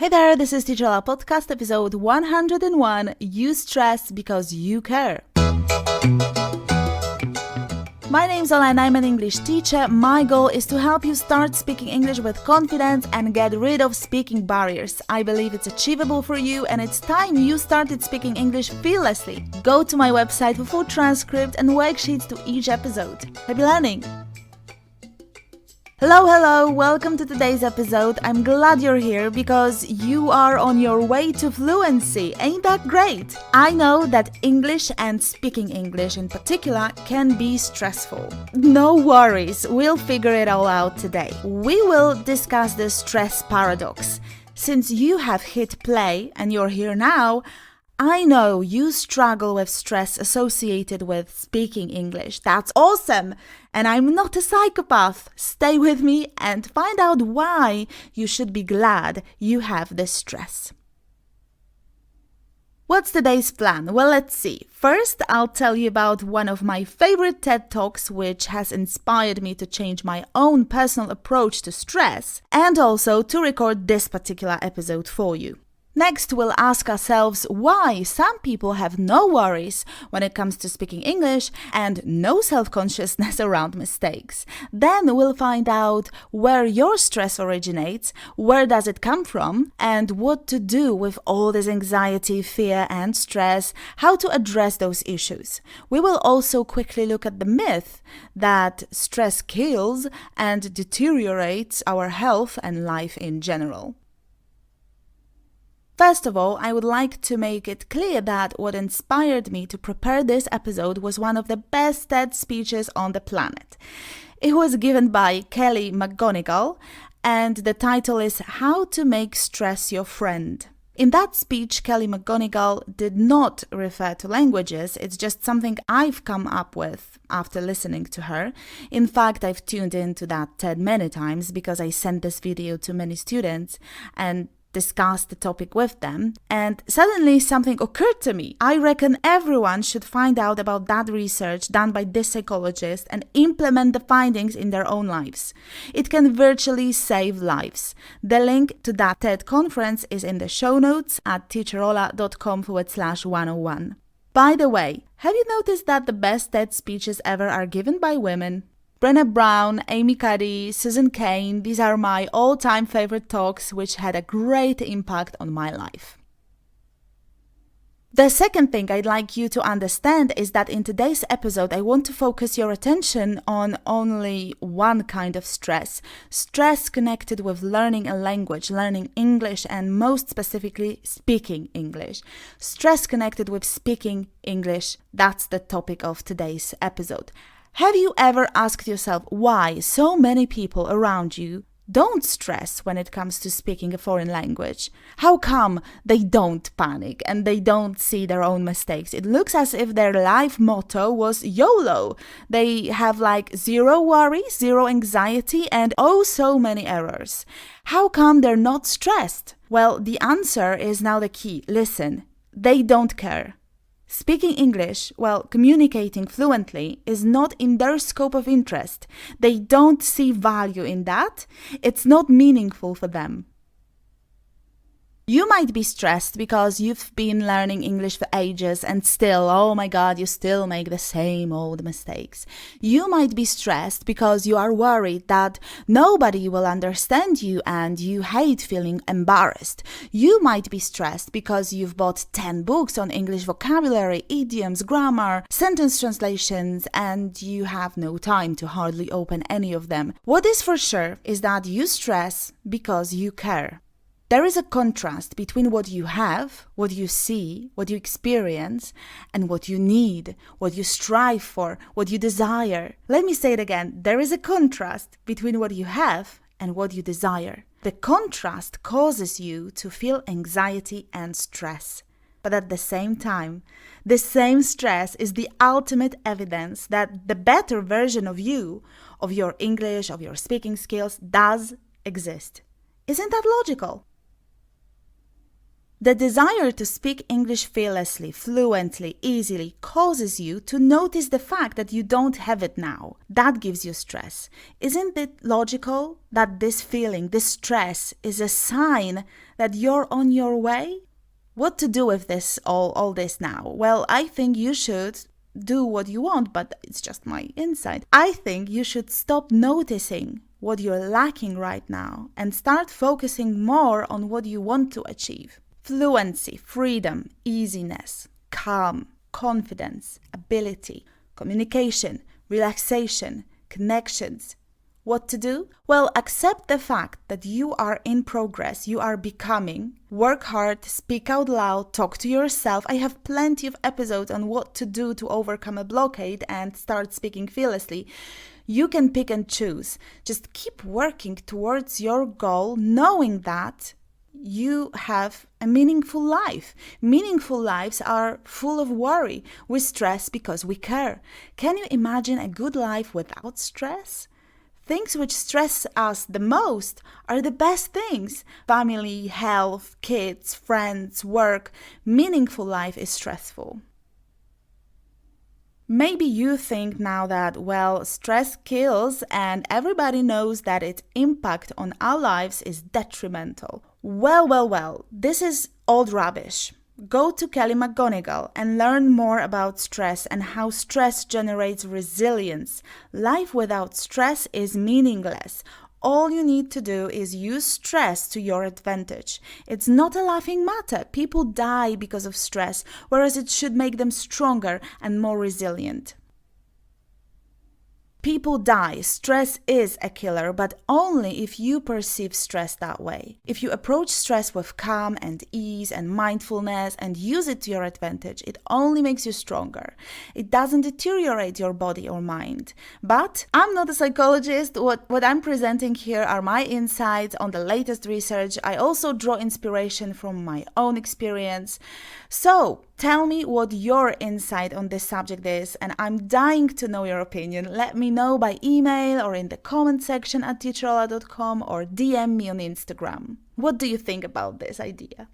Hey there, this is Teacher Ola Podcast, episode 101, You Stress Because You Care. My name's Ola and I'm an English teacher. My goal is to help you start speaking English with confidence and get rid of speaking barriers. I believe it's achievable for you and it's time you started speaking English fearlessly. Go to my website for full transcript and worksheets to each episode. Happy learning! Hello, welcome to today's episode. I'm glad you're here because you are on your way to fluency. Ain't that great? I know that English and speaking English in particular can be stressful. No worries, we'll figure it all out today. We will discuss the stress paradox. Since you have hit play and you're here now, I know you struggle with stress associated with speaking English. That's awesome! And I'm not a psychopath. Stay with me and find out why you should be glad you have this stress. What's today's plan? Well, let's see. First, I'll tell you about one of my favorite TED Talks, which has inspired me to change my own personal approach to stress, and also to record this particular episode for you. Next, we'll ask ourselves why some people have no worries when it comes to speaking English and no self-consciousness around mistakes. Then we'll find out where your stress originates, where does it come from, and what to do with all this anxiety, fear, and stress, how to address those issues. We will also quickly look at the myth that stress kills and deteriorates our health and life in general. First of all, I would like to make it clear that what inspired me to prepare this episode was one of the best TED speeches on the planet. It was given by Kelly McGonigal, and the title is How to Make Stress Your Friend. In that speech, Kelly McGonigal did not refer to languages. It's just something I've come up with after listening to her. In fact, I've tuned into that TED many times because I sent this video to many students and discussed the topic with them, and suddenly something occurred to me. I reckon everyone should find out about that research done by this psychologist and implement the findings in their own lives. It can virtually save lives. The link to that TED conference is in the show notes at teacherola.com/101. By the way, have you noticed that the best TED speeches ever are given by women? Brené Brown, Amy Cuddy, Susan Cain, these are my all-time favorite talks which had a great impact on my life. The second thing I'd like you to understand is that in today's episode I want to focus your attention on only one kind of stress connected with learning a language, learning English, and most specifically speaking English. Stress connected with speaking English, that's the topic of today's episode. Have you ever asked yourself why so many people around you don't stress when it comes to speaking a foreign language? How come they don't panic and they don't see their own mistakes? It looks as if their life motto was YOLO. They have like zero worries, zero anxiety, and oh so many errors. How come they're not stressed? Well, the answer is now the key. Listen, they don't care. Speaking English, communicating fluently, is not in their scope of interest. They don't see value in that. It's not meaningful for them. You might be stressed because you've been learning English for ages and still, oh my God, you still make the same old mistakes. You might be stressed because you are worried that nobody will understand you and you hate feeling embarrassed. You might be stressed because you've bought 10 books on English vocabulary, idioms, grammar, sentence translations, and you have no time to hardly open any of them. What is for sure is that you stress because you care. There is a contrast between what you have, what you see, what you experience, and what you need, what you strive for, what you desire. Let me say it again. There is a contrast between what you have and what you desire. The contrast causes you to feel anxiety and stress. But at the same time, the same stress is the ultimate evidence that the better version of you, of your English, of your speaking skills, does exist. Isn't that logical? The desire to speak English fearlessly, fluently, easily causes you to notice the fact that you don't have it now. That gives you stress. Isn't it logical that this feeling, this stress, is a sign that you're on your way? What to do with this, all this now? Well, I think you should do what you want, but it's just my insight. I think you should stop noticing what you're lacking right now and start focusing more on what you want to achieve. Fluency, freedom, easiness, calm, confidence, ability, communication, relaxation, connections. What to do? Well, accept the fact that you are in progress, you are becoming. Work hard, speak out loud, talk to yourself. I have plenty of episodes on what to do to overcome a blockade and start speaking fearlessly. You can pick and choose. Just keep working towards your goal, knowing that you have a meaningful life. Meaningful lives are full of worry. We stress because we care. Can you imagine a good life without stress? Things which stress us the most are the best things. Family, health, kids, friends, work. Meaningful life is stressful. Maybe you think now that, well, stress kills and everybody knows that its impact on our lives is detrimental. Well, this is old rubbish. Go to Kelly McGonigal and learn more about stress and how stress generates resilience. Life without stress is meaningless. All you need to do is use stress to your advantage. It's not a laughing matter. People die because of stress, whereas it should make them stronger and more resilient. People die. Stress is a killer, but only if you perceive stress that way. If you approach stress with calm and ease and mindfulness and use it to your advantage, it only makes you stronger. It doesn't deteriorate your body or mind. But I'm not a psychologist. What I'm presenting here are my insights on the latest research. I also draw inspiration from my own experience. So, tell me what your insight on this subject is, and I'm dying to know your opinion. Let me know by email or in the comment section at teacherola.com or DM me on Instagram. What do you think about this idea?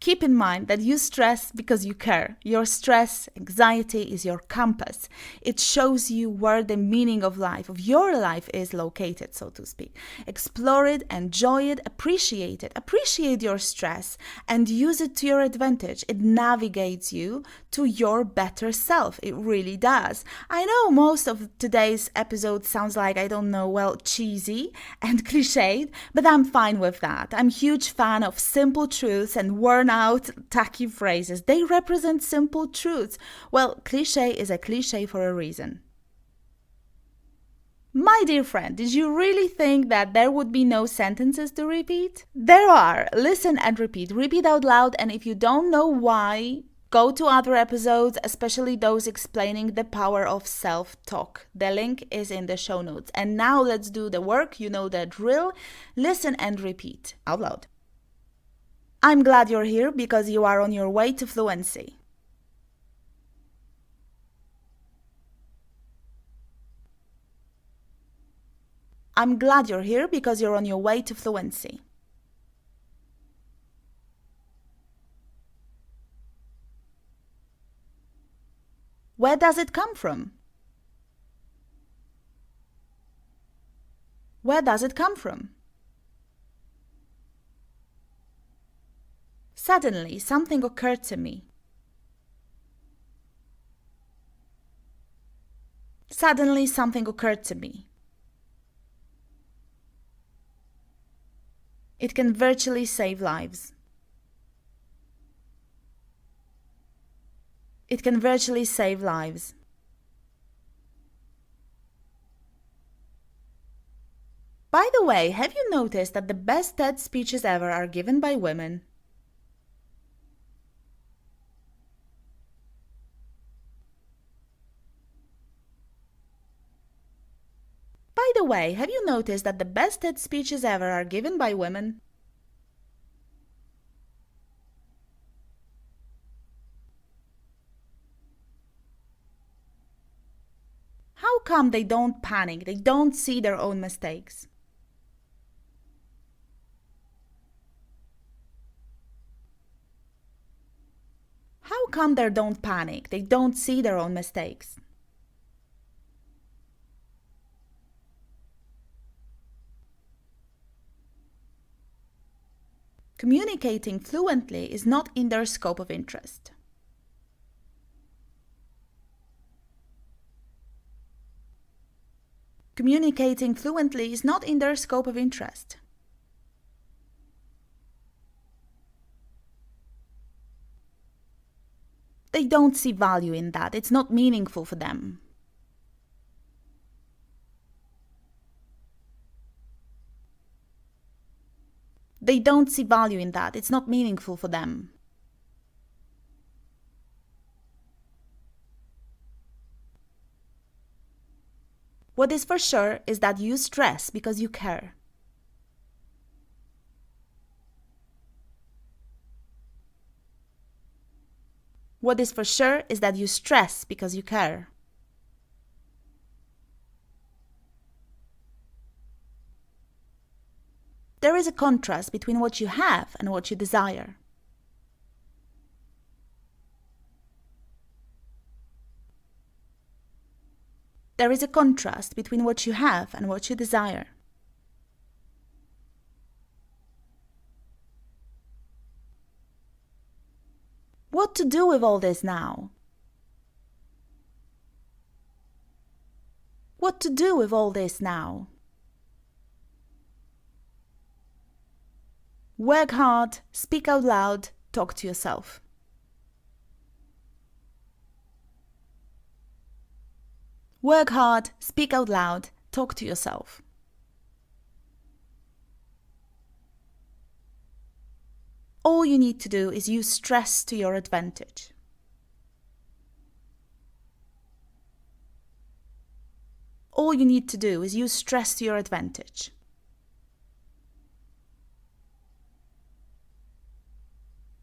Keep in mind that you stress because you care. Your stress, anxiety is your compass. It shows you where the meaning of life, of your life, is located, so to speak. Explore it, enjoy it, appreciate it. Appreciate your stress and use it to your advantage. It navigates you to your better self. It really does. I know most of today's episode sounds like, cheesy and cliched, but I'm fine with that. I'm a huge fan of simple truths and worn out tacky phrases. They represent simple truths. Well, cliche is a cliche for a reason. My dear friend, did you really think that there would be no sentences to repeat? There are. Listen and repeat. Repeat out loud, and if you don't know why, go to other episodes, especially those explaining the power of self-talk. The link is in the show notes. And now let's do the work. You know the drill. Listen and repeat out loud. I'm glad you're here because you are on your way to fluency. I'm glad you're here because you're on your way to fluency. Where does it come from? Where does it come from? Suddenly, something occurred to me. Suddenly, something occurred to me. It can virtually save lives. It can virtually save lives. By the way, have you noticed that the best TED speeches ever are given by women? By the way, have you noticed that the best TED speeches ever are given by women? How come they don't panic? They don't see their own mistakes? How come they don't panic? They don't see their own mistakes. Communicating fluently is not in their scope of interest. Communicating fluently is not in their scope of interest. They don't see value in that. It's not meaningful for them. They don't see value in that. It's not meaningful for them. What is for sure is that you stress because you care. What is for sure is that you stress because you care. There is a contrast between what you have and what you desire. There is a contrast between what you have and what you desire. What to do with all this now? What to do with all this now? Work hard, speak out loud, talk to yourself. Work hard, speak out loud, talk to yourself. All you need to do is use stress to your advantage. All you need to do is use stress to your advantage.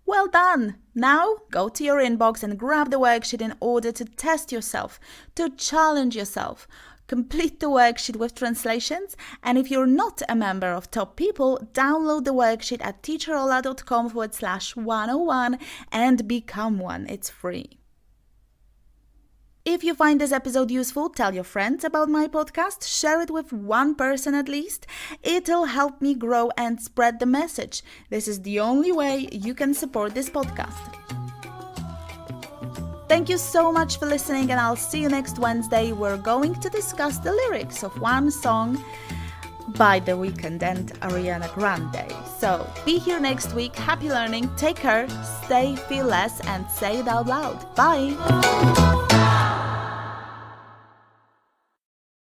Well done! Now go to your inbox and grab the worksheet in order to test yourself, to challenge yourself. Complete the worksheet with translations, and if you're not a member of Top People, download the worksheet at teacherola.com/101 and become one. It's free. If you find this episode useful, tell your friends about my podcast, share it with one person at least. It'll help me grow and spread the message. This is the only way you can support this podcast. Thank you so much for listening, and I'll see you next Wednesday. We're going to discuss the lyrics of one song by The Weeknd and Ariana Grande. So be here next week. Happy learning. Take care. Stay fearless and say it out loud. Bye.